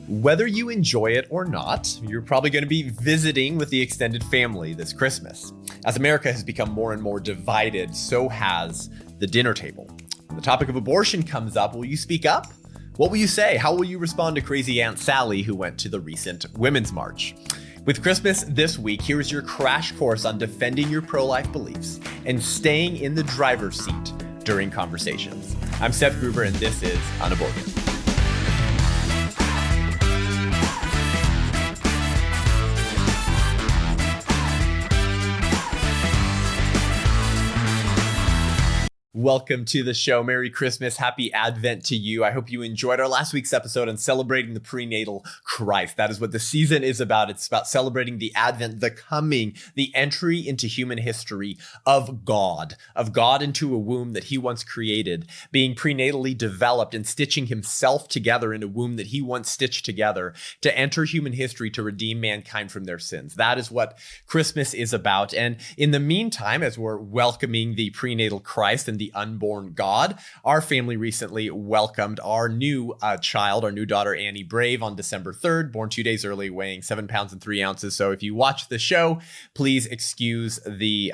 Whether you enjoy it or not, you're probably going to be visiting with the extended family this Christmas. As America has become more and more divided, so has the dinner table. When the topic of abortion comes up, will you speak up? What will you say? How will you respond to crazy Aunt Sally who went to the recent Women's March? With Christmas this week, here's your crash course on defending your pro-life beliefs and staying in the driver's seat during conversations. I'm Seth Gruber, and this is UnAborted. Welcome to the show. Merry Christmas. Happy Advent to you. I hope you enjoyed our last week's episode on celebrating the prenatal Christ. That is what the season is about. It's about celebrating the Advent, the coming, the entry into human history of God into a womb that he once created, being prenatally developed and stitching himself together in a womb that he once stitched together to enter human history to redeem mankind from their sins. That is what Christmas is about. And in the meantime, as we're welcoming the prenatal Christ and the unborn God, our family recently welcomed our new child, our new daughter, Annie Brave, on December 3rd, born 2 days early, weighing 7 pounds and 3 ounces. So if you watch the show, please excuse the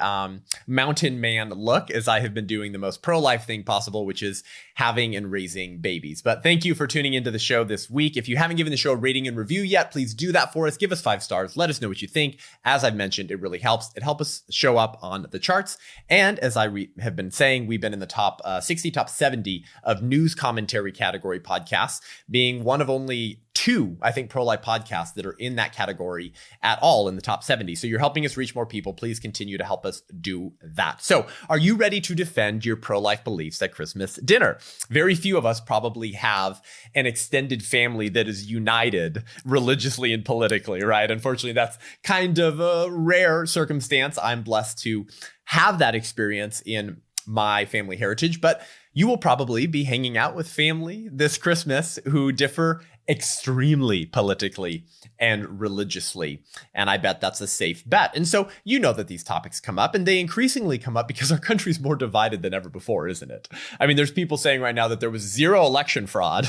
mountain man look, as I have been doing the most pro-life thing possible, which is having and raising babies. But thank you for tuning into the show this week. If you haven't given the show a rating and review yet, please do that for us. Give us 5 stars. Let us know what you think. As I've mentioned, it really helps. It helps us show up on the charts. And as I have been saying, we've been in the top 60, top 70 of news commentary category podcasts, being one of only 2, I think, pro-life podcasts that are in that category at all in the top 70. So you're helping us reach more people. Please continue to help us do that. So are you ready to defend your pro-life beliefs at Christmas dinner? Very few of us probably have an extended family that is united religiously and politically, right? Unfortunately, that's kind of a rare circumstance. I'm blessed to have that experience in my family heritage, but you will probably be hanging out with family this Christmas who differ extremely politically and religiously. And I bet that's a safe bet. And so you know that these topics come up, and they increasingly come up because our country's more divided than ever before, isn't it? I mean, there's people saying right now that there was 0 election fraud.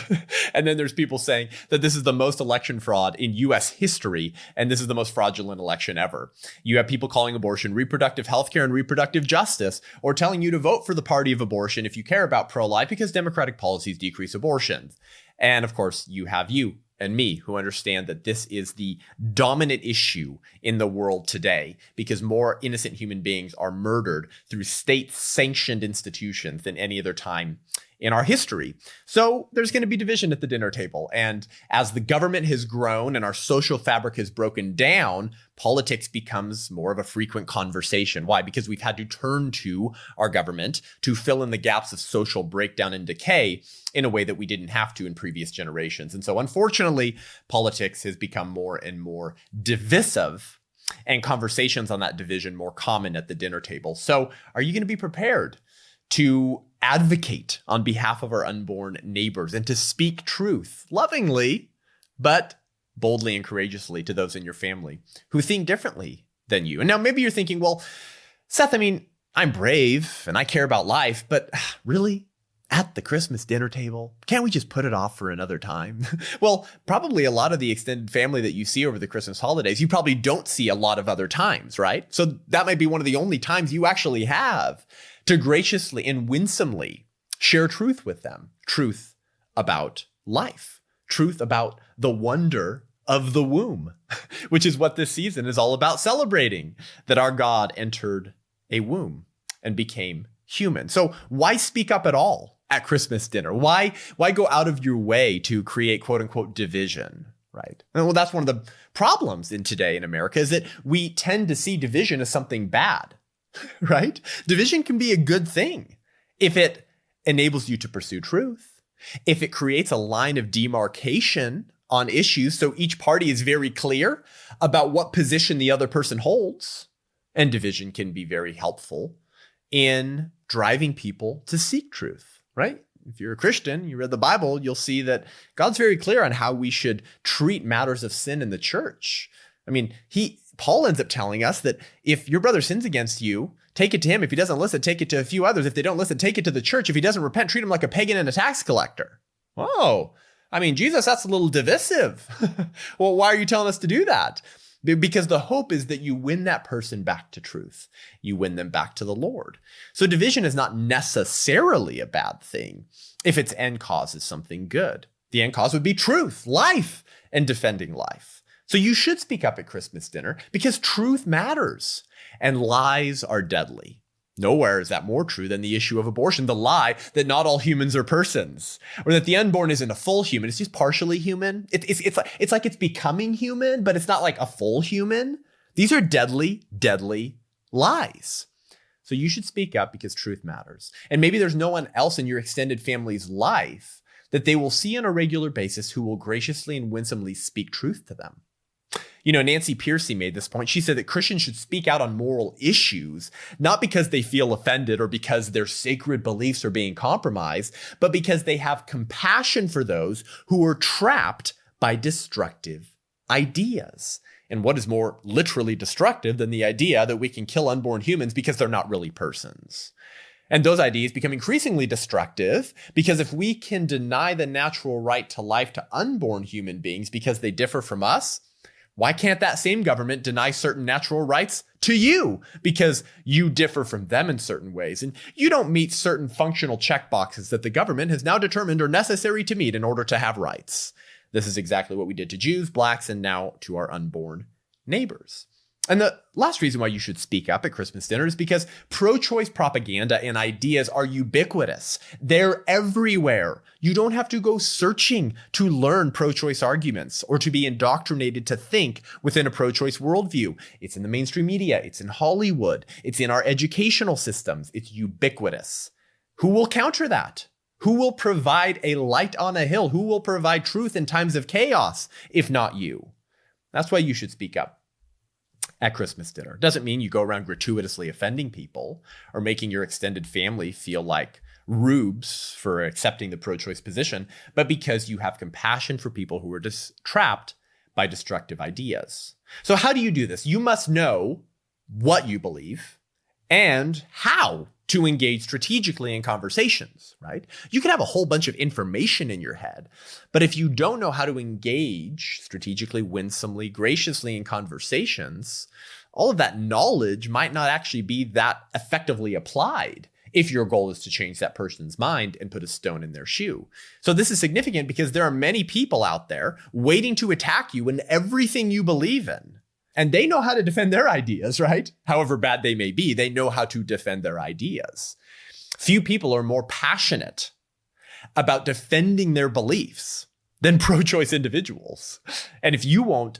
And then there's people saying that this is the most election fraud in US history. And this is the most fraudulent election ever. You have people calling abortion reproductive health care and reproductive justice, or telling you to vote for the party of abortion if you care about pro-life because Democratic policies decrease abortions. And of course, you have you and me who understand that this is the dominant issue in the world today because more innocent human beings are murdered through state-sanctioned institutions than any other time in our history. So there's going to be division at the dinner table. And as the government has grown and our social fabric has broken down, politics becomes more of a frequent conversation. Why? Because we've had to turn to our government to fill in the gaps of social breakdown and decay in a way that we didn't have to in previous generations. And so unfortunately, politics has become more and more divisive, and conversations on that division more common at the dinner table. So are you going to be prepared to advocate on behalf of our unborn neighbors and to speak truth lovingly, but boldly and courageously to those in your family who think differently than you? And now maybe you're thinking, well, Seth, I mean, I'm brave and I care about life, but really? At the Christmas dinner table? Can't we just put it off for another time? Well, probably a lot of the extended family that you see over the Christmas holidays, you probably don't see a lot of other times, right? So that might be one of the only times you actually have to graciously and winsomely share truth with them. Truth about life. Truth about the wonder of the womb, which is what this season is all about, celebrating that our God entered a womb and became human. So why speak up at all at Christmas dinner? Why go out of your way to create quote unquote division, right? And well, that's one of the problems today in America is that we tend to see division as something bad, right? Division can be a good thing if it enables you to pursue truth, if it creates a line of demarcation on issues so each party is very clear about what position the other person holds. And division can be very helpful in driving people to seek truth, right? If you're a Christian, you read the Bible, you'll see that God's very clear on how we should treat matters of sin in the church. I mean, Paul ends up telling us that if your brother sins against you, take it to him. If he doesn't listen, take it to a few others. If they don't listen, take it to the church. If he doesn't repent, treat him like a pagan and a tax collector. Whoa. I mean, Jesus, that's a little divisive. Well, why are you telling us to do that? Because the hope is that you win that person back to truth. You win them back to the Lord. So division is not necessarily a bad thing if its end cause is something good. The end cause would be truth, life, and defending life. So you should speak up at Christmas dinner because truth matters and lies are deadly. Nowhere is that more true than the issue of abortion, the lie that not all humans are persons, or that the unborn isn't a full human, it's just partially human. It's like it's becoming human, but it's not like a full human. These are deadly, deadly lies. So you should speak up because truth matters. And maybe there's no one else in your extended family's life that they will see on a regular basis who will graciously and winsomely speak truth to them. You know, Nancy Pearcey made this point. She said that Christians should speak out on moral issues, not because they feel offended or because their sacred beliefs are being compromised, but because they have compassion for those who are trapped by destructive ideas. And what is more literally destructive than the idea that we can kill unborn humans because they're not really persons? And those ideas become increasingly destructive because if we can deny the natural right to life to unborn human beings because they differ from us, why can't that same government deny certain natural rights to you because you differ from them in certain ways and you don't meet certain functional checkboxes that the government has now determined are necessary to meet in order to have rights? This is exactly what we did to Jews, blacks, and now to our unborn neighbors. And the last reason why you should speak up at Christmas dinner is because pro-choice propaganda and ideas are ubiquitous. They're everywhere. You don't have to go searching to learn pro-choice arguments or to be indoctrinated to think within a pro-choice worldview. It's in the mainstream media. It's in Hollywood. It's in our educational systems. It's ubiquitous. Who will counter that? Who will provide a light on a hill? Who will provide truth in times of chaos, if not you? That's why you should speak up at Christmas dinner. Doesn't mean you go around gratuitously offending people or making your extended family feel like rubes for accepting the pro-choice position, but because you have compassion for people who are trapped by destructive ideas. So how do you do this? You must know what you believe and how to engage strategically in conversations, right? You can have a whole bunch of information in your head, but if you don't know how to engage strategically, winsomely, graciously in conversations, all of that knowledge might not actually be that effectively applied if your goal is to change that person's mind and put a stone in their shoe. So this is significant because there are many people out there waiting to attack you in everything you believe in. And they know how to defend their ideas, right? However bad they may be, they know how to defend their ideas. Few people are more passionate about defending their beliefs than pro-choice individuals. And if you won't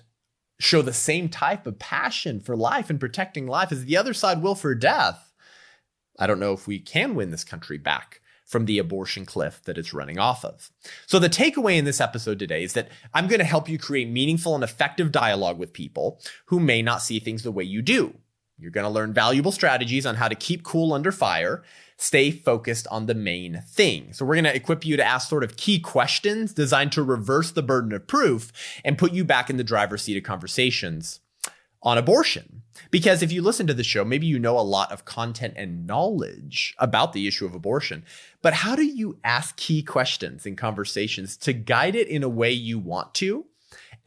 show the same type of passion for life and protecting life as the other side will for death, I don't know if we can win this country back from the abortion cliff that it's running off of. So the takeaway in this episode today is that I'm going to help you create meaningful and effective dialogue with people who may not see things the way you do. You're going to learn valuable strategies on how to keep cool under fire, stay focused on the main thing. So we're going to equip you to ask sort of key questions designed to reverse the burden of proof and put you back in the driver's seat of conversations on abortion. Because if you listen to the show, maybe you know a lot of content and knowledge about the issue of abortion, but how do you ask key questions in conversations to guide it in a way you want to,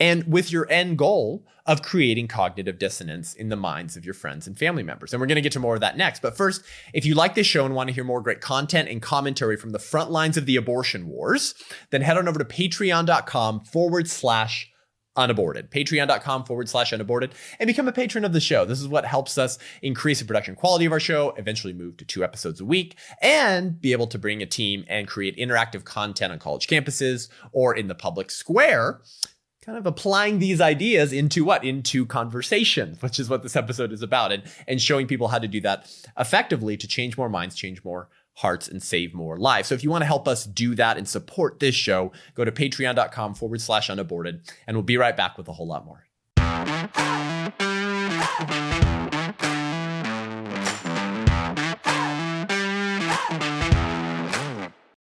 and with your end goal of creating cognitive dissonance in the minds of your friends and family members? And we're going to get to more of that next. But first, if you like this show and want to hear more great content and commentary from the front lines of the abortion wars, then head on over to patreon.com/unaborted, patreon.com/unaborted, and become a patron of the show. This is what helps us increase the production quality of our show, eventually move to 2 episodes a week, and be able to bring a team and create interactive content on college campuses or in the public square, kind of applying these ideas into what? Into conversations, which is what this episode is about, and showing people how to do that effectively to change more minds, change more hearts, and save more lives. So if you want to help us do that and support this show, go to patreon.com/unaborted, and we'll be right back with a whole lot more.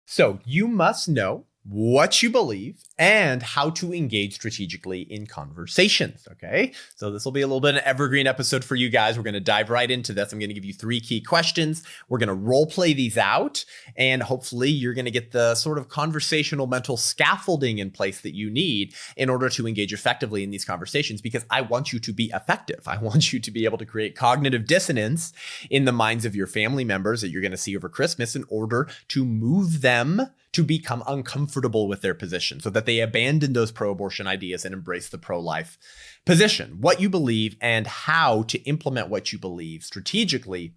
So you must know what you believe and how to engage strategically in conversations. Okay, so this will be a little bit of an evergreen episode for you guys. We're going to dive right into this. I'm going to give you 3 key questions. We're going to role play these out, and hopefully you're going to get the sort of conversational mental scaffolding in place that you need in order to engage effectively in these conversations, because I want you to be effective. I want you to be able to create cognitive dissonance in the minds of your family members that you're going to see over Christmas in order to move them to become uncomfortable with their position so that they abandon those pro-abortion ideas and embrace the pro-life position. What you believe and how to implement what you believe strategically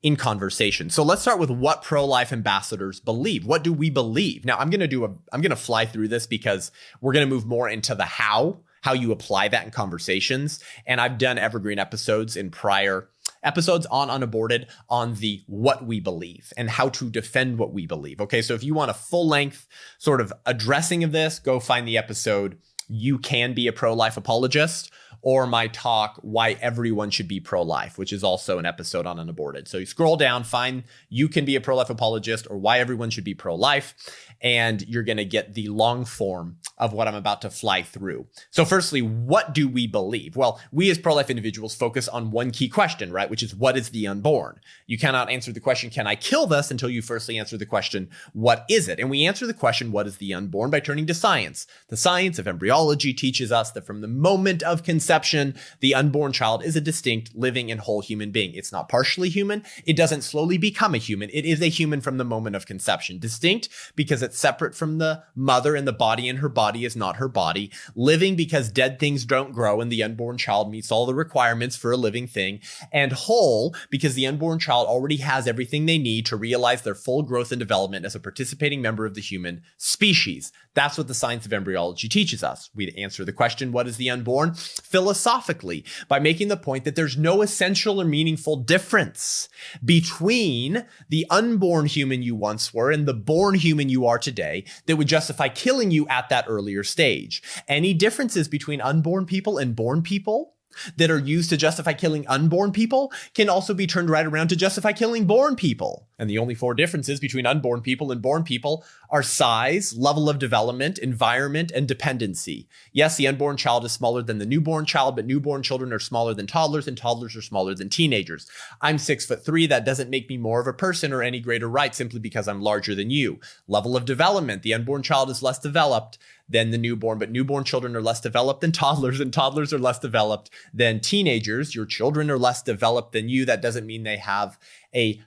in conversation. So let's start with what pro-life ambassadors believe. What do we believe? Now I'm going to fly through this because we're going to move more into the how you apply that in conversations. And I've done evergreen episodes in prior episodes on Unaborted on the what we believe and how to defend what we believe. Okay, so if you want a full length sort of addressing of this, go find the episode You Can Be a Pro-Life Apologist, or my talk, Why Everyone Should Be Pro-Life, which is also an episode on Unaborted. So you scroll down, find You Can Be a Pro-Life Apologist or Why Everyone Should Be Pro-Life, and you're going to get the long form of what I'm about to fly through. So firstly, what do we believe? Well, we as pro-life individuals focus on one key question, right? Which is, what is the unborn? You cannot answer the question, can I kill this, until you firstly answer the question, what is it? And we answer the question, what is the unborn, by turning to science. The science of embryology teaches us that from the moment of conception, the unborn child is a distinct, living, and whole human being. It's not partially human. It doesn't slowly become a human. It is a human from the moment of conception. Distinct because it's separate from the mother and the body, and her body is not her body. Living because dead things don't grow and the unborn child meets all the requirements for a living thing. And whole because the unborn child already has everything they need to realize their full growth and development as a participating member of the human species. That's what the science of embryology teaches us. We answer the question, what is the unborn? Philosophically, by making the point that there's no essential or meaningful difference between the unborn human you once were and the born human you are today that would justify killing you at that earlier stage. Any differences between unborn people and born people that are used to justify killing unborn people can also be turned right around to justify killing born people. And the only 4 differences between unborn people and born people are size, level of development, environment, and dependency. Yes, the unborn child is smaller than the newborn child, but newborn children are smaller than toddlers, and toddlers are smaller than teenagers. I'm 6'3". That doesn't make me more of a person or any greater right simply because I'm larger than you. Level of development. The unborn child is less developed than the newborn, but newborn children are less developed than toddlers, and toddlers are less developed than teenagers. Your children are less developed than you. That doesn't mean they have a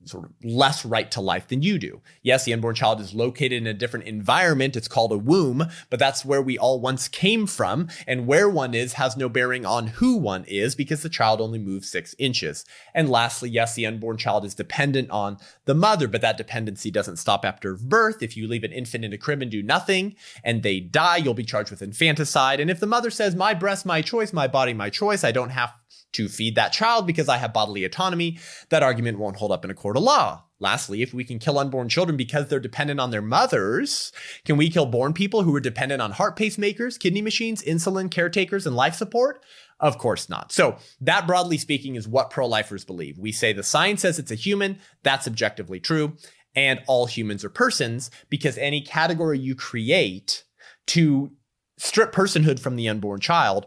sort of less right to life than you do. Yes, the unborn child is located in a different environment. It's called a womb, but that's where we all once came from. And where one is has no bearing on who one is because the child only moves 6 inches. And lastly, yes, the unborn child is dependent on the mother, but that dependency doesn't stop after birth. If you leave an infant in a crib and do nothing and they die, you'll be charged with infanticide. And if the mother says, my breast, my choice, my body, my choice, I don't have to feed that child because I have bodily autonomy, that argument won't hold up in a court of law. Lastly, if we can kill unborn children because they're dependent on their mothers, can we kill born people who are dependent on heart pacemakers, kidney machines, insulin, caretakers, and life support? Of course not. So that, broadly speaking, is what pro-lifers believe. We say the science says it's a human. That's objectively true. And all humans are persons, because any category you create to strip personhood from the unborn child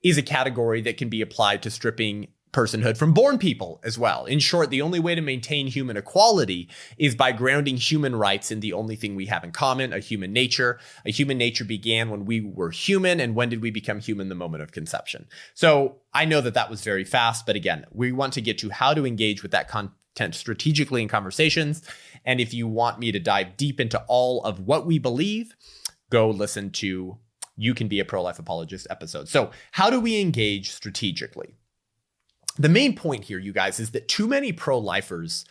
is a category that can be applied to stripping personhood from born people as well. In short, the only way to maintain human equality is by grounding human rights in the only thing we have in common, a human nature. A human nature began when we were human, and when did we become human? The moment of conception. So I know that that was very fast, but again, we want to get to how to engage with that content strategically in conversations. And if you want me to dive deep into all of what we believe, go listen to You Can Be a Pro-Life Apologist episode. So how do we engage strategically? The main point here, you guys, is that too many pro-lifers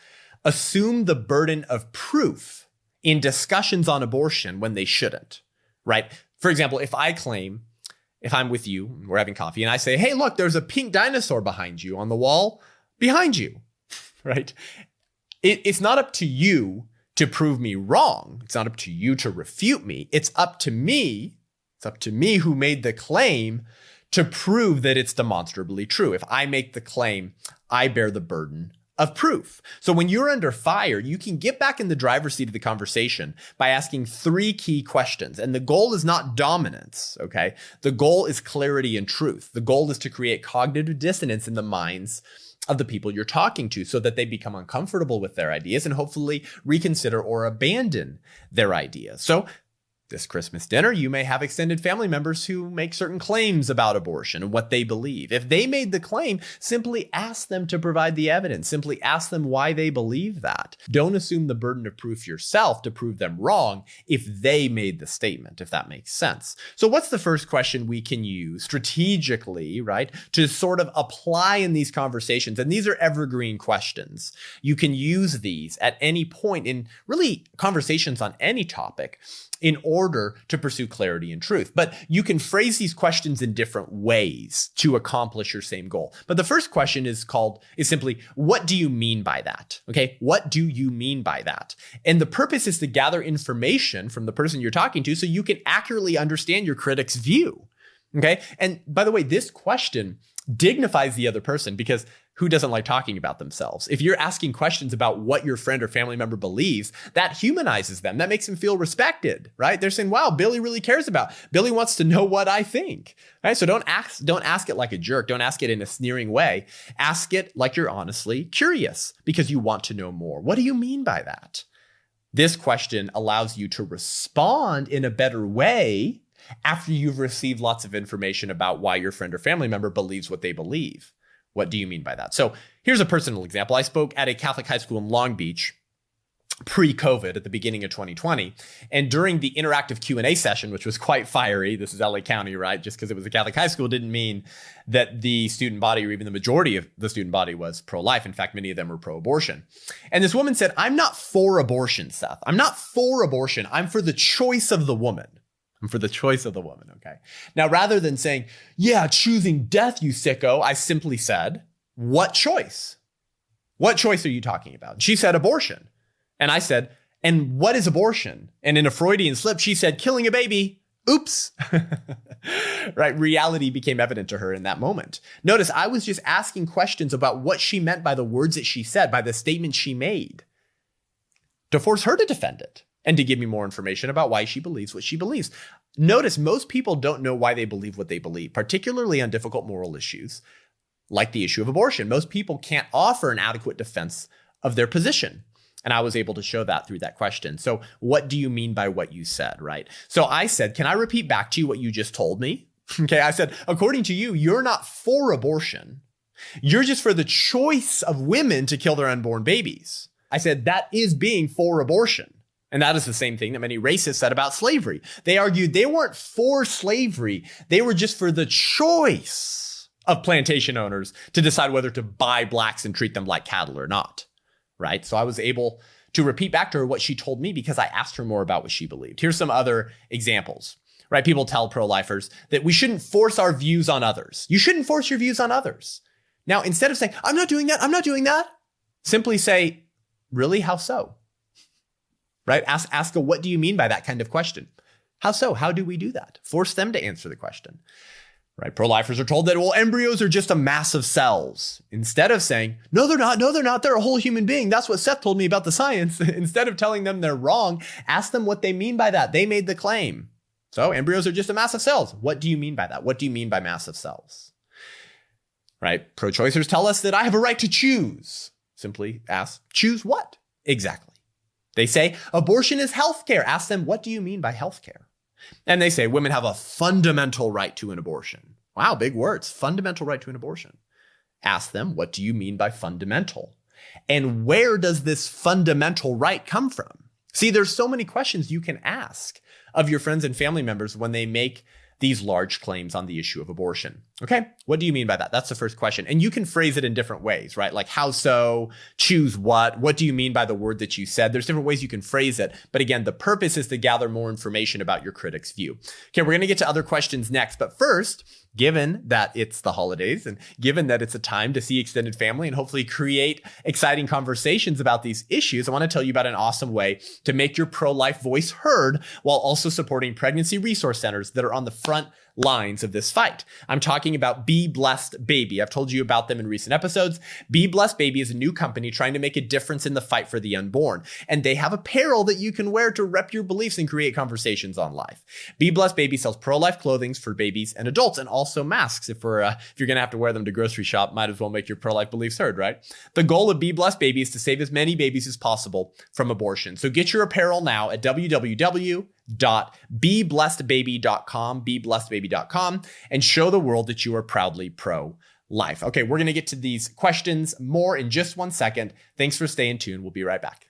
assume the burden of proof in discussions on abortion when they shouldn't, right? For example, if I'm with you, we're having coffee, and I say, hey, look, there's a pink dinosaur behind you on the wall behind you, right? It's not up to you to prove me wrong. It's not up to you to refute me. It's up to me who made the claim to prove that it's demonstrably true. If I make the claim, I bear the burden of proof. So when you're under fire, you can get back in the driver's seat of the conversation by asking 3 key questions. And the goal is not dominance, okay? The goal is clarity and truth. The goal is to create cognitive dissonance in the minds of the people you're talking to so that they become uncomfortable with their ideas and hopefully reconsider or abandon their ideas. So this Christmas dinner, you may have extended family members who make certain claims about abortion and what they believe. If they made the claim, simply ask them to provide the evidence. Simply ask them why they believe that. Don't assume the burden of proof yourself to prove them wrong if they made the statement, if that makes sense. So what's the first question we can use strategically, right, to sort of apply in these conversations? And these are evergreen questions. You can use these at any point in really conversations on any topic in order to pursue clarity and truth. But you can phrase these questions in different ways to accomplish your same goal. But the first question is simply, what do you mean by that? Okay, what do you mean by that? And the purpose is to gather information from the person you're talking to so you can accurately understand your critic's view. Okay, and by the way, this question dignifies the other person because who doesn't like talking about themselves? If you're asking questions about what your friend or family member believes, that humanizes them. That makes them feel respected, right? They're saying, wow, Billy really cares Billy wants to know what I think, right? So don't ask it like a jerk. Don't ask it in a sneering way. Ask it like you're honestly curious because you want to know more. What do you mean by that? This question allows you to respond in a better way after you've received lots of information about why your friend or family member believes what they believe. What do you mean by that? So here's a personal example. I spoke at a Catholic high school in Long Beach pre-COVID at the beginning of 2020. And during the interactive Q&A session, which was quite fiery, this is LA County, right? Just because it was a Catholic high school didn't mean that the student body or even the majority of the student body was pro-life. In fact, many of them were pro-abortion. And this woman said, I'm not for abortion, Seth. I'm not for abortion. I'm for the choice of the woman. I'm for the choice of the woman, okay? Now, rather than saying, yeah, choosing death, you sicko, I simply said, what choice? What choice are you talking about? She said abortion. And I said, and what is abortion? And in a Freudian slip, she said, killing a baby. Oops. Right? Reality became evident to her in that moment. Notice I was just asking questions about what she meant by the words that she said, by the statement she made, to force her to defend it and to give me more information about why she believes what she believes. Notice most people don't know why they believe what they believe, particularly on difficult moral issues like the issue of abortion. Most people can't offer an adequate defense of their position. And I was able to show that through that question. So what do you mean by what you said, right? So I said, can I repeat back to you what you just told me? Okay, I said, according to you, you're not for abortion. You're just for the choice of women to kill their unborn babies. I said, that is being for abortion. And that is the same thing that many racists said about slavery. They argued they weren't for slavery. They were just for the choice of plantation owners to decide whether to buy blacks and treat them like cattle or not, right? So I was able to repeat back to her what she told me because I asked her more about what she believed. Here's some other examples, right? People tell pro-lifers that we shouldn't force our views on others. You shouldn't force your views on others. Now, instead of saying, I'm not doing that, simply say, really, how so? Right? Ask a, what do you mean by that kind of question? How so? How do we do that? Force them to answer the question. Right? Pro-lifers are told that, well, embryos are just a mass of cells. Instead of saying, no, they're not. They're a whole human being. That's what Seth told me about the science. Instead of telling them they're wrong, ask them what they mean by that. They made the claim. So embryos are just a mass of cells. What do you mean by that? What do you mean by mass of cells? Right? Pro-choicers tell us that I have a right to choose. Simply ask, choose what? Exactly. They say abortion is healthcare. Ask them, what do you mean by healthcare? And they say women have a fundamental right to an abortion. Wow, big words. Fundamental right to an abortion. Ask them, what do you mean by fundamental? And where does this fundamental right come from? See, there's so many questions you can ask of your friends and family members when they make these large claims on the issue of abortion. Okay, what do you mean by that? That's the first question. And you can phrase it in different ways, right? Like how so, choose what do you mean by the word that you said? There's different ways you can phrase it. But again, the purpose is to gather more information about your critic's view. Okay, we're gonna get to other questions next. But first, given that it's the holidays and given that it's a time to see extended family and hopefully create exciting conversations about these issues, I want to tell you about an awesome way to make your pro-life voice heard while also supporting pregnancy resource centers that are on the front lines of this fight. I'm talking about Be Blessed Baby. I've told you about them in recent episodes. Be Blessed Baby is a new company trying to make a difference in the fight for the unborn. And they have apparel that you can wear to rep your beliefs and create conversations on life. Be Blessed Baby sells pro-life clothing for babies and adults, and also masks. If you're going to have to wear them to grocery shop, might as well make your pro-life beliefs heard, right? The goal of Be Blessed Baby is to save as many babies as possible from abortion. So get your apparel now at www.beblessedbaby.com, beblessedbaby.com, and show the world that you are proudly pro-life. Okay, we're going to get to these questions more in just 1 second. Thanks for staying tuned. We'll be right back.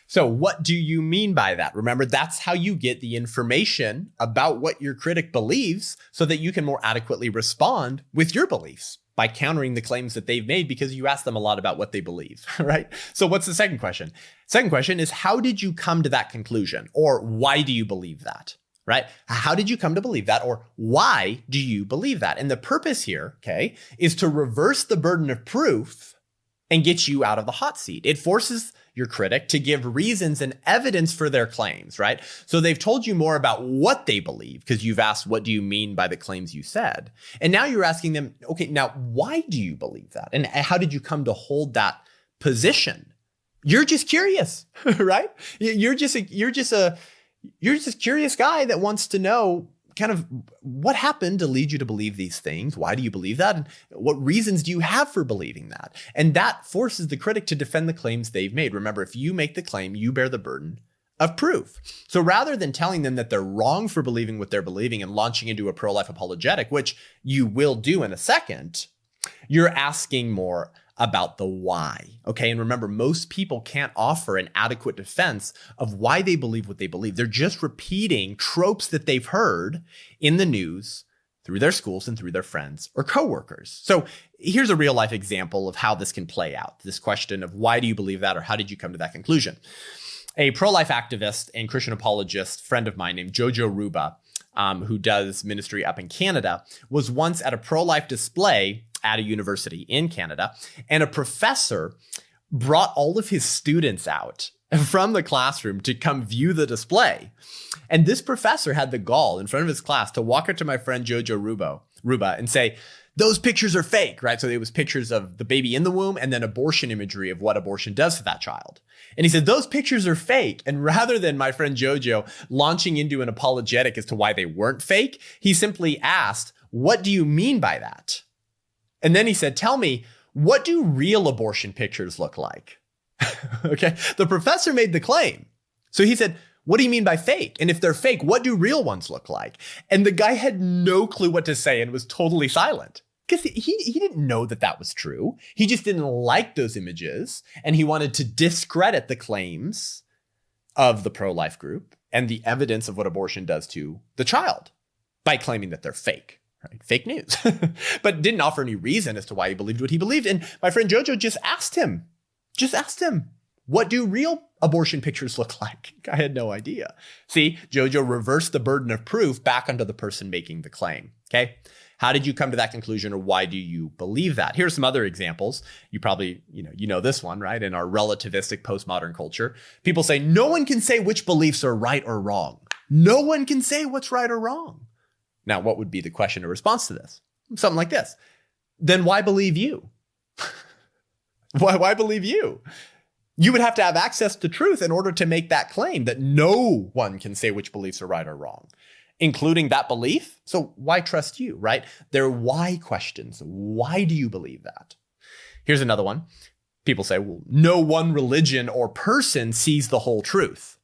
So what do you mean by that? Remember, that's how you get the information about what your critic believes so that you can more adequately respond with your beliefs by countering the claims that they've made because you ask them a lot about what they believe, right? So what's the second question? Second question is, how did you come to that conclusion? Or why do you believe that? Right? How did you come to believe that? Or why do you believe that? And the purpose here, okay, is to reverse the burden of proof and get you out of the hot seat. It forces your critic to give reasons and evidence for their claims, right? So they've told you more about what they believe because you've asked, what do you mean by the claims you said? And now you're asking them, okay, now why do you believe that? And how did you come to hold that position? You're just curious, right? You're just a curious guy that wants to know kind of what happened to lead you to believe these things. Why do you believe that? And what reasons do you have for believing that? And that forces the critic to defend the claims they've made. Remember, if you make the claim, you bear the burden of proof. So rather than telling them that they're wrong for believing what they're believing and launching into a pro-life apologetic, which you will do in a second, you're asking more about the why. Okay. And remember, most people can't offer an adequate defense of why they believe what they believe. They're just repeating tropes that they've heard in the news through their schools and through their friends or coworkers. So here's a real life example of how this can play out. This question of why do you believe that, or how did you come to that conclusion? A pro-life activist and Christian apologist friend of mine named Jojo Ruba, who does ministry up in Canada, was once at a pro-life display at a university in Canada, and a professor brought all of his students out from the classroom to come view the display. And this professor had the gall in front of his class to walk up to my friend Jojo Ruba and say, those pictures are fake, right? So it was pictures of the baby in the womb and then abortion imagery of what abortion does to that child. And he said, those pictures are fake. And rather than my friend Jojo launching into an apologetic as to why they weren't fake, he simply asked, what do you mean by that? And then he said, tell me, what do real abortion pictures look like? Okay. The professor made the claim. So he said, what do you mean by fake? And if they're fake, what do real ones look like? And the guy had no clue what to say and was totally silent because he didn't know that that was true. He just didn't like those images. And he wanted to discredit the claims of the pro-life group and the evidence of what abortion does to the child by claiming that they're fake. Right? Fake news, but didn't offer any reason as to why he believed what he believed. And my friend Jojo just asked him, what do real abortion pictures look like? I had no idea. See, Jojo reversed the burden of proof back onto the person making the claim. Okay. How did you come to that conclusion, or why do you believe that? Here's some other examples. You probably, you know this one, right? In our relativistic postmodern culture, people say no one can say which beliefs are right or wrong. No one can say what's right or wrong. Now, what would be the question in response to this? Something like this. Then why believe you? Why believe you? You would have to have access to truth in order to make that claim that no one can say which beliefs are right or wrong, including that belief. So why trust you, right? They're why questions. Why do you believe that? Here's another one. People say, well, no one religion or person sees the whole truth.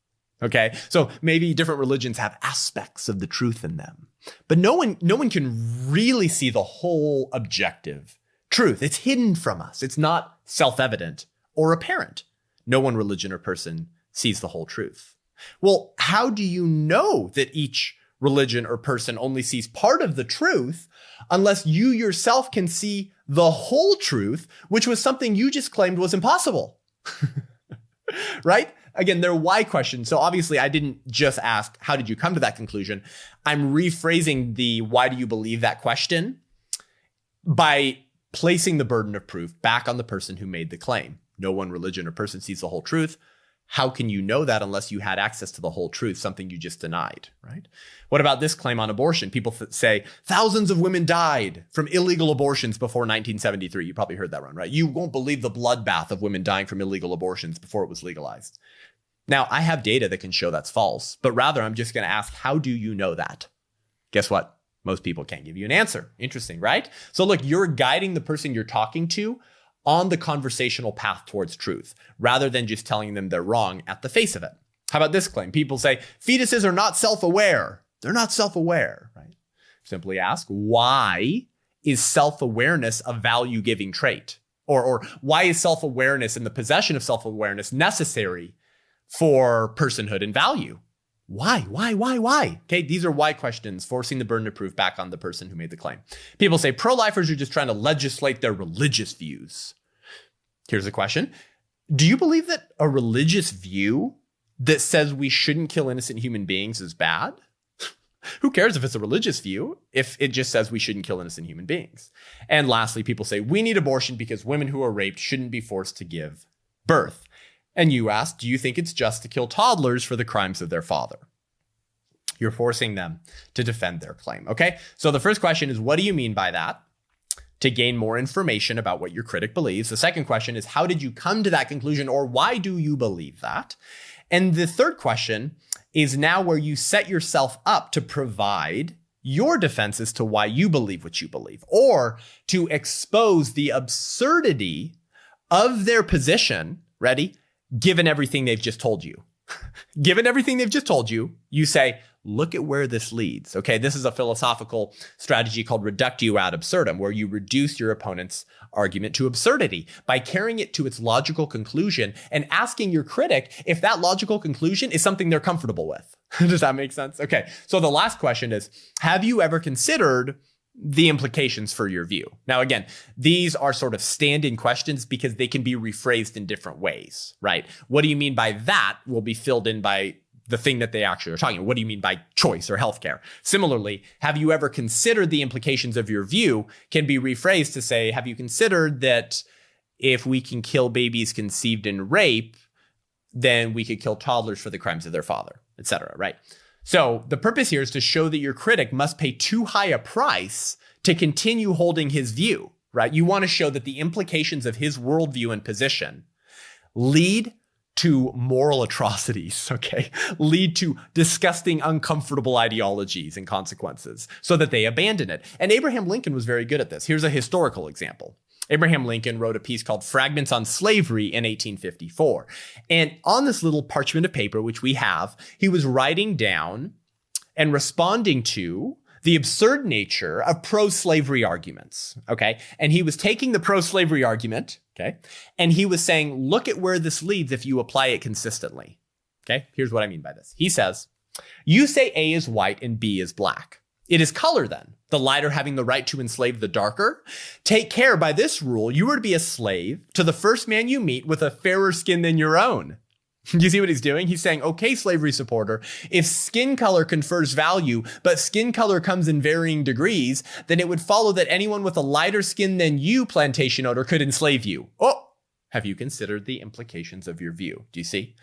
Okay, so maybe different religions have aspects of the truth in them, but no one can really see the whole objective truth. It's hidden from us. It's not self-evident or apparent. No one religion or person sees the whole truth. Well, how do you know that each religion or person only sees part of the truth unless you yourself can see the whole truth, which was something you just claimed was impossible? Right? Again, they're why questions. So obviously I didn't just ask, how did you come to that conclusion? I'm rephrasing the why do you believe that question by placing the burden of proof back on the person who made the claim. No one religion or person sees the whole truth. How can you know that unless you had access to the whole truth, something you just denied, right? What about this claim on abortion? People say thousands of women died from illegal abortions before 1973. You probably heard that one, right? You won't believe the bloodbath of women dying from illegal abortions before it was legalized. Now, I have data that can show that's false, but rather I'm just going to ask, how do you know that? Guess what? Most people can't give you an answer. Interesting, right? So look, you're guiding the person you're talking to on the conversational path towards truth, rather than just telling them they're wrong at the face of it. How about this claim? People say fetuses are not self-aware. They're not self-aware, right? Simply ask, why is self-awareness a value-giving trait? Or why is self-awareness and the possession of self-awareness necessary for personhood and value? Why? Okay, these are why questions, forcing the burden of proof back on the person who made the claim. People say pro-lifers are just trying to legislate their religious views. Here's a question. Do you believe that a religious view that says we shouldn't kill innocent human beings is bad? Who cares if it's a religious view if it just says we shouldn't kill innocent human beings? And lastly, people say we need abortion because women who are raped shouldn't be forced to give birth. And you ask, do you think it's just to kill toddlers for the crimes of their father? You're forcing them to defend their claim, okay? So the first question is, what do you mean by that? To gain more information about what your critic believes. The second question is, how did you come to that conclusion, or why do you believe that? And the third question is now where you set yourself up to provide your defense as to why you believe what you believe, or to expose the absurdity of their position, ready? Given everything they've just told you. Given everything they've just told you, you say, look at where this leads. Okay, this is a philosophical strategy called reductio ad absurdum, where you reduce your opponent's argument to absurdity by carrying it to its logical conclusion and asking your critic if that logical conclusion is something they're comfortable with. Does that make sense? Okay, so the last question is, have you ever considered the implications for your view? Now, again, these are sort of stand-in questions because they can be rephrased in different ways, right? What do you mean by that will be filled in by the thing that they actually are talking about. What do you mean by choice or healthcare? Similarly, have you ever considered the implications of your view can be rephrased to say, have you considered that if we can kill babies conceived in rape, then we could kill toddlers for the crimes of their father, etc., right? So the purpose here is to show that your critic must pay too high a price to continue holding his view, right? You want to show that the implications of his worldview and position lead to moral atrocities, okay? Lead to disgusting, uncomfortable ideologies and consequences so that they abandon it. And Abraham Lincoln was very good at this. Here's a historical example. Abraham Lincoln wrote a piece called Fragments on Slavery in 1854. And on this little parchment of paper, which we have, he was writing down and responding to the absurd nature of pro-slavery arguments, okay? And he was taking the pro-slavery argument, okay? And he was saying, look at where this leads if you apply it consistently, okay? Here's what I mean by this. He says, you say A is white and B is black. It is color then, the lighter having the right to enslave the darker. Take care, by this rule, you are to be a slave to the first man you meet with a fairer skin than your own. Do you see what he's doing? He's saying, okay, slavery supporter, if skin color confers value, but skin color comes in varying degrees, then it would follow that anyone with a lighter skin than you, plantation owner, could enslave you. Oh, have you considered the implications of your view? Do you see?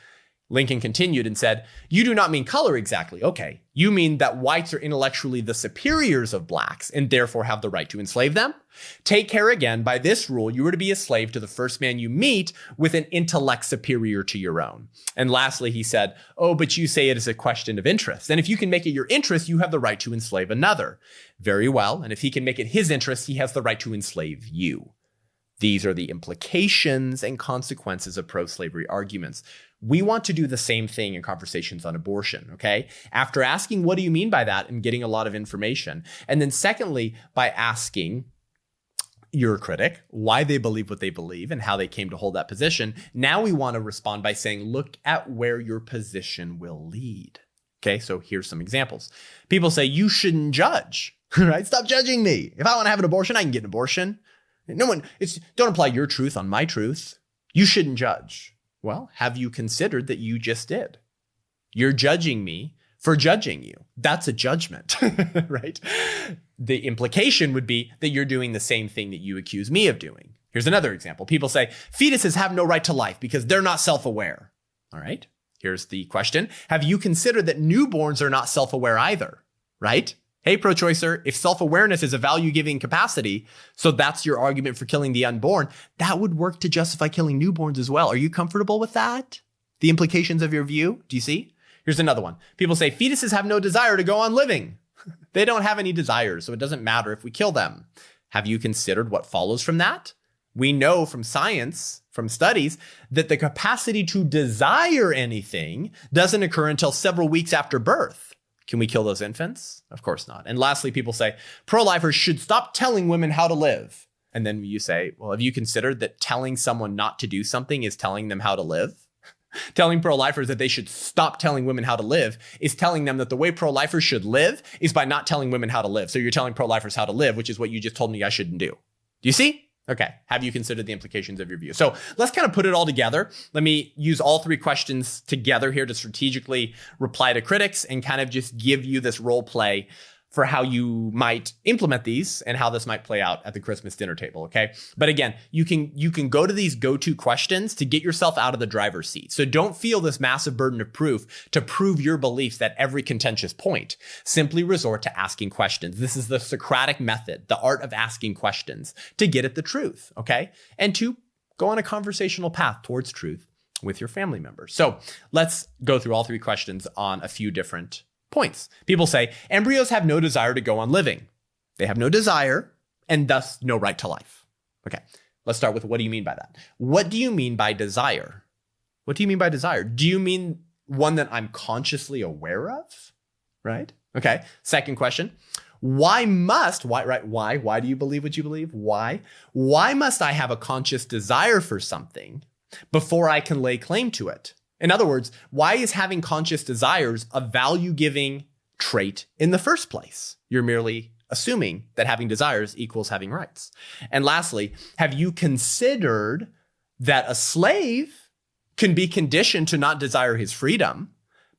Lincoln continued and said, you do not mean color exactly. Okay, you mean that whites are intellectually the superiors of blacks and therefore have the right to enslave them? Take care again. By this rule, you are to be a slave to the first man you meet with an intellect superior to your own. And lastly, he said, oh, but you say it is a question of interest. And if you can make it your interest, you have the right to enslave another. Very well. And if he can make it his interest, he has the right to enslave you. These are the implications and consequences of pro-slavery arguments. We want to do the same thing in conversations on abortion, okay? After asking, what do you mean by that, and getting a lot of information. And then secondly, by asking your critic why they believe what they believe and how they came to hold that position. Now we want to respond by saying, look at where your position will lead. Okay, so here's some examples. People say, you shouldn't judge, right? Stop judging me. If I want to have an abortion, I can get an abortion. Don't apply your truth on my truth. You shouldn't judge. Well, have you considered that you just did? You're judging me for judging you. That's a judgment, right? The implication would be that you're doing the same thing that you accuse me of doing. Here's another example. People say fetuses have no right to life because they're not self-aware. All right. Here's the question. Have you considered that newborns are not self-aware either? Right? Hey, pro-choicer, if self-awareness is a value-giving capacity, so that's your argument for killing the unborn, that would work to justify killing newborns as well. Are you comfortable with that? The implications of your view? Do you see? Here's another one. People say fetuses have no desire to go on living. They don't have any desires, so it doesn't matter if we kill them. Have you considered what follows from that? We know from science, from studies, that the capacity to desire anything doesn't occur until several weeks after birth. Can we kill those infants? Of course not. And lastly, people say pro-lifers should stop telling women how to live. And then you say, well, have you considered that telling someone not to do something is telling them how to live? Telling pro-lifers that they should stop telling women how to live is telling them that the way pro-lifers should live is by not telling women how to live. So you're telling pro-lifers how to live, which is what you just told me I shouldn't do. Do you see? Okay. Have you considered the implications of your view? So let's kind of put it all together. Let me use all three questions together here to strategically reply to critics and kind of just give you this role play for how you might implement these and how this might play out at the Christmas dinner table. Okay. But again, you can go to these go-to questions to get yourself out of the driver's seat. So don't feel this massive burden of proof to prove your beliefs at every contentious point. Simply resort to asking questions. This is the Socratic method, the art of asking questions to get at the truth. Okay. And to go on a conversational path towards truth with your family members. So let's go through all three questions on a few different points. People say embryos have no desire to go on living. They have no desire and thus no right to life. Okay, let's start with what do you mean by that? What do you mean by desire? What do you mean by desire? Do you mean one that I'm consciously aware of? Right? Okay. Second question. Why do you believe what you believe? Why must I have a conscious desire for something before I can lay claim to it? In other words, why is having conscious desires a value-giving trait in the first place? You're merely assuming that having desires equals having rights. And lastly, have you considered that a slave can be conditioned to not desire his freedom,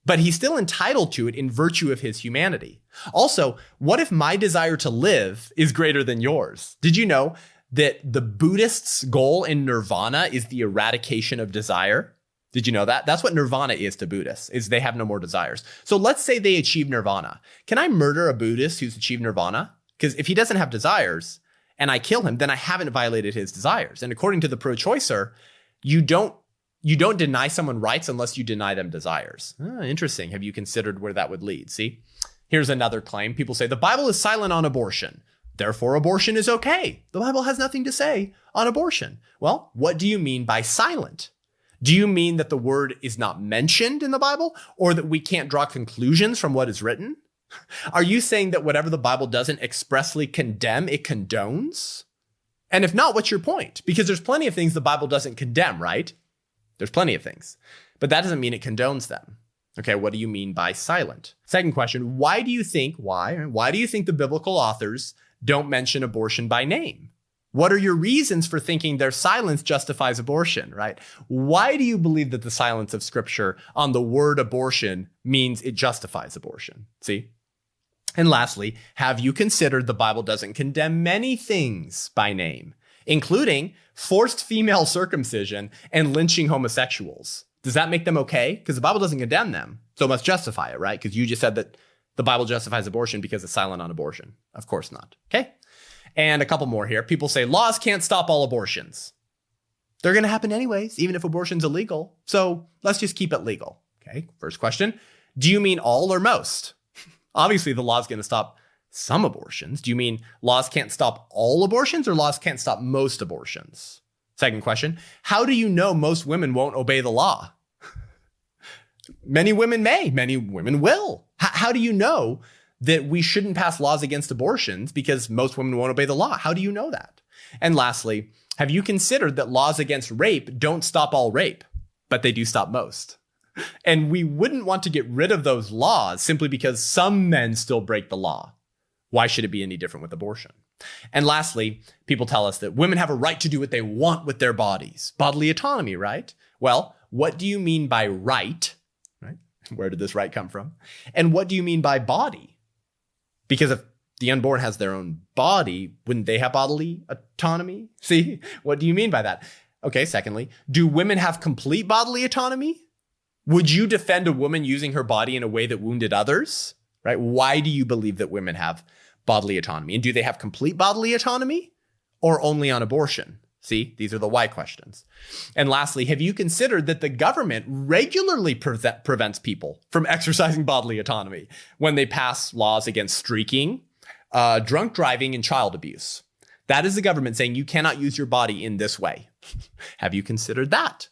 but he's still entitled to it in virtue of his humanity? Also, what if my desire to live is greater than yours? Did you know that the Buddhists' goal in nirvana is the eradication of desire? Did you know that? That's what nirvana is to Buddhists, is they have no more desires. So let's say they achieve nirvana. Can I murder a Buddhist who's achieved nirvana? Because if he doesn't have desires and I kill him, then I haven't violated his desires. And according to the pro-choicer, you don't deny someone rights unless you deny them desires. Interesting. Have you considered where that would lead? See, here's another claim. People say the Bible is silent on abortion. Therefore, abortion is okay. The Bible has nothing to say on abortion. Well, what do you mean by silent? Do you mean that the word is not mentioned in the Bible, or that we can't draw conclusions from what is written? Are you saying that whatever the Bible doesn't expressly condemn, it condones? And if not, what's your point? Because there's plenty of things the Bible doesn't condemn, right? There's plenty of things, but that doesn't mean it condones them. Okay, what do you mean by silent? Second question, why do you think the biblical authors don't mention abortion by name? What are your reasons for thinking their silence justifies abortion, right? Why do you believe that the silence of Scripture on the word abortion means it justifies abortion? See? And lastly, have you considered the Bible doesn't condemn many things by name, including forced female circumcision and lynching homosexuals? Does that make them okay? Because the Bible doesn't condemn them, so it must justify it, right? Because you just said that the Bible justifies abortion because it's silent on abortion. Of course not. Okay? And a couple more here. People say laws can't stop all abortions. They're going to happen anyways, even if abortion's illegal. So let's just keep it legal. Okay, first question. Do you mean all or most? Obviously, the law's going to stop some abortions. Do you mean laws can't stop all abortions or laws can't stop most abortions? Second question. How do you know most women won't obey the law? Many women may. Many women will. How do you know that we shouldn't pass laws against abortions because most women won't obey the law? How do you know that? And lastly, have you considered that laws against rape don't stop all rape, but they do stop most? And we wouldn't want to get rid of those laws simply because some men still break the law. Why should it be any different with abortion? And lastly, people tell us that women have a right to do what they want with their bodies. Bodily autonomy, right? Well, what do you mean by right? Right? Where did this right come from? And what do you mean by body? Because if the unborn has their own body, wouldn't they have bodily autonomy? See, what do you mean by that? Okay, secondly, do women have complete bodily autonomy? Would you defend a woman using her body in a way that wounded others? Right? Why do you believe that women have bodily autonomy? And do they have complete bodily autonomy or only on abortion? See, these are the why questions. And lastly, have you considered that the government regularly prevents people from exercising bodily autonomy when they pass laws against streaking, drunk driving, and child abuse? That is the government saying you cannot use your body in this way. Have you considered that?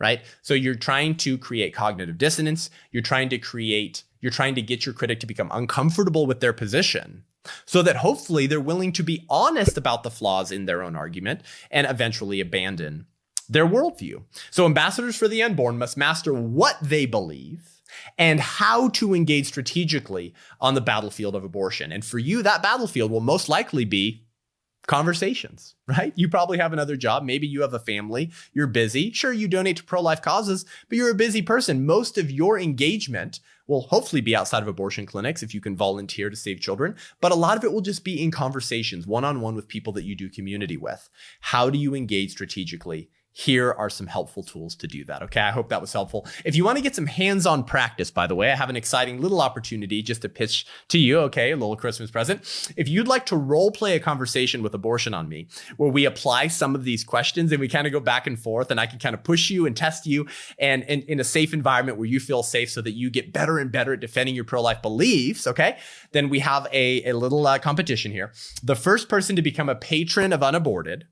Right? So you're trying to create cognitive dissonance. You're trying to get your critic to become uncomfortable with their position, so that hopefully they're willing to be honest about the flaws in their own argument and eventually abandon their worldview. So ambassadors for the unborn must master what they believe and how to engage strategically on the battlefield of abortion. And for you, that battlefield will most likely be conversations, right? You probably have another job. Maybe you have a family. You're busy. Sure, you donate to pro-life causes, but you're a busy person. Most of your engagement will hopefully be outside of abortion clinics if you can volunteer to save children. But a lot of it will just be in conversations, one-on-one with people that you do community with. How do you engage strategically? Here are some helpful tools to do that. Okay, I hope that was helpful. If you want to get some hands-on practice, by the way, I have an exciting little opportunity just to pitch to you, okay, a little Christmas present. If you'd like to role play a conversation with abortion on me, where we apply some of these questions and we kind of go back and forth and I can kind of push you and test you and in a safe environment where you feel safe so that you get better and better at defending your pro-life beliefs, okay, then we have a little competition here. The first person to become a patron of UnAborted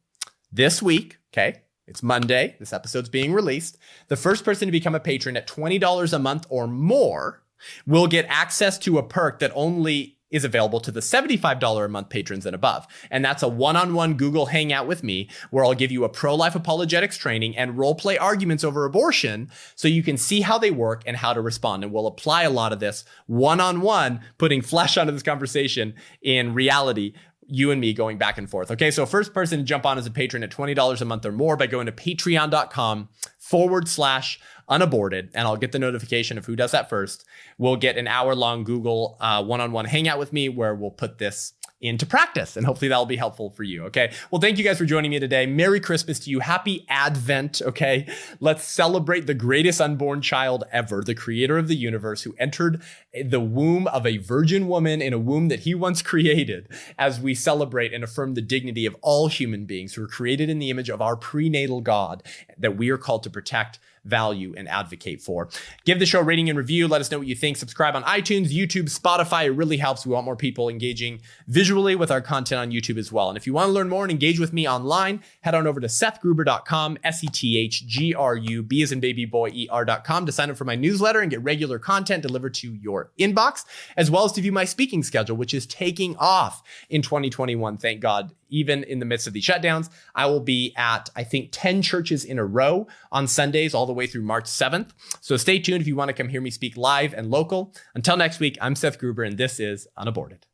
this week, okay, it's Monday. This episode's being released. The first person to become a patron at $20 a month or more will get access to a perk that only is available to the $75 a month patrons and above. And that's a one-on-one Google Hangout with me, where I'll give you a pro-life apologetics training and role play arguments over abortion so you can see how they work and how to respond. And we'll apply a lot of this one-on-one, putting flesh onto this conversation in reality, you and me going back and forth. Okay, so first person to jump on as a patron at $20 a month or more by going to patreon.com/unaborted, and I'll get the notification of who does that first. We'll get an hour-long Google one-on-one hangout with me where we'll put this into practice, and hopefully that'll be helpful for you, okay? Well, thank you guys for joining me today. Merry Christmas to you. Happy Advent, okay? Let's celebrate the greatest unborn child ever, the creator of the universe, who entered the womb of a virgin woman in a womb that he once created, as we celebrate and affirm the dignity of all human beings who are created in the image of our prenatal God that we are called to protect, value, and advocate for. Give the show a rating and review. Let us know what you think. Subscribe on iTunes, YouTube, Spotify. It really helps. We want more people engaging visually with our content on YouTube as well. And if you want to learn more and engage with me online, head on over to sethgruber.com, SETHGRUB as in baby boy, ER.com to sign up for my newsletter and get regular content delivered to your inbox, as well as to view my speaking schedule, which is taking off in 2021. Thank God. Even in the midst of these shutdowns, I will be at, I think, 10 churches in a row on Sundays all the way through March 7th. So stay tuned if you want to come hear me speak live and local. Until next week, I'm Seth Gruber, and this is UnAborted.